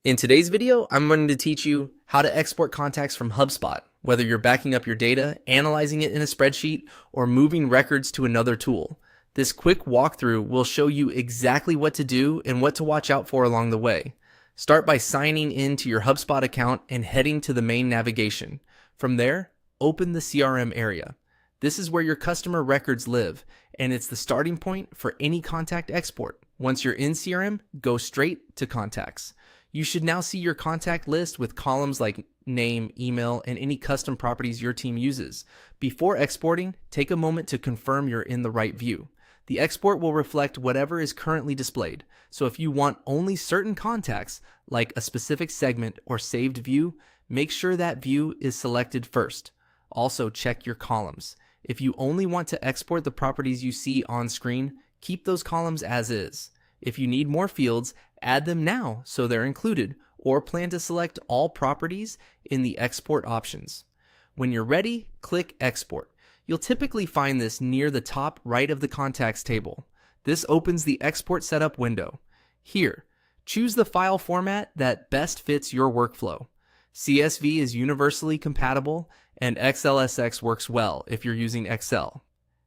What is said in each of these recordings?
In today's video, I'm going to teach you how to export contacts from HubSpot, whether you're backing up your data, analyzing it in a spreadsheet, or moving records to another tool. This quick walkthrough will show you exactly what to do and what to watch out for along the way. Start by signing in to your HubSpot account and heading to the main navigation. From there, open the CRM area. This is where your customer records live, and it's the starting point for any contact export. Once you're in CRM, go straight to contacts. You should now see your contact list with columns like name, email, and any custom properties your team uses. Before exporting, take a moment to confirm you're in the right view. The export will reflect whatever is currently displayed. So if you want only certain contacts, like a specific segment or saved view, make sure that view is selected first. Also, check your columns. If you only want to export the properties you see on screen, keep those columns as is. If you need more fields, add them now so they're included, or plan to select all properties in the export options. When you're ready, click Export. You'll typically find this near the top right of the contacts table. This opens the Export Setup window. Here, choose the file format that best fits your workflow. CSV is universally compatible, and XLSX works well if you're using Excel.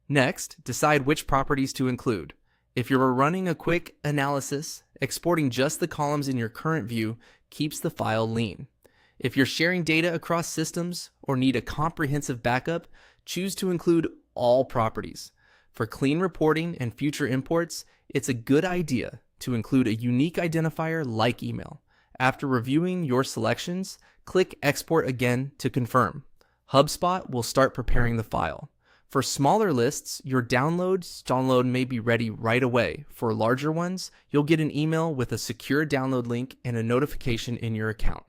Next, decide which properties to include. If you're running a quick analysis, exporting just the columns in your current view keeps the file lean. If you're sharing data across systems or need a comprehensive backup, choose to include all properties. For clean reporting and future imports, it's a good idea to include a unique identifier like email. After reviewing your selections, click Export again to confirm. HubSpot will start preparing the file. For smaller lists, your download may be ready right away. For larger ones, you'll get an email with a secure download link and a notification in your account.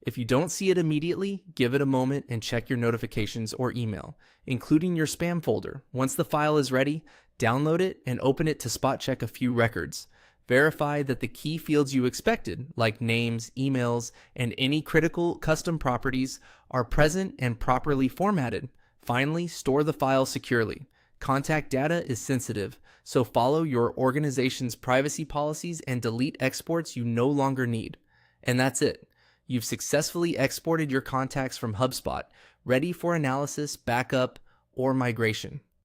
If you don't see it immediately, give it a moment and check your notifications or email, including your spam folder. Once the file is ready, download it and open it to spot check a few records. Verify that the key fields you expected, like names, emails, and any critical custom properties, are present and properly formatted. Finally, store the file securely. Contact data is sensitive, so follow your organization's privacy policies and delete exports you no longer need. And that's it. You've successfully exported your contacts from HubSpot, ready for analysis, backup, or migration.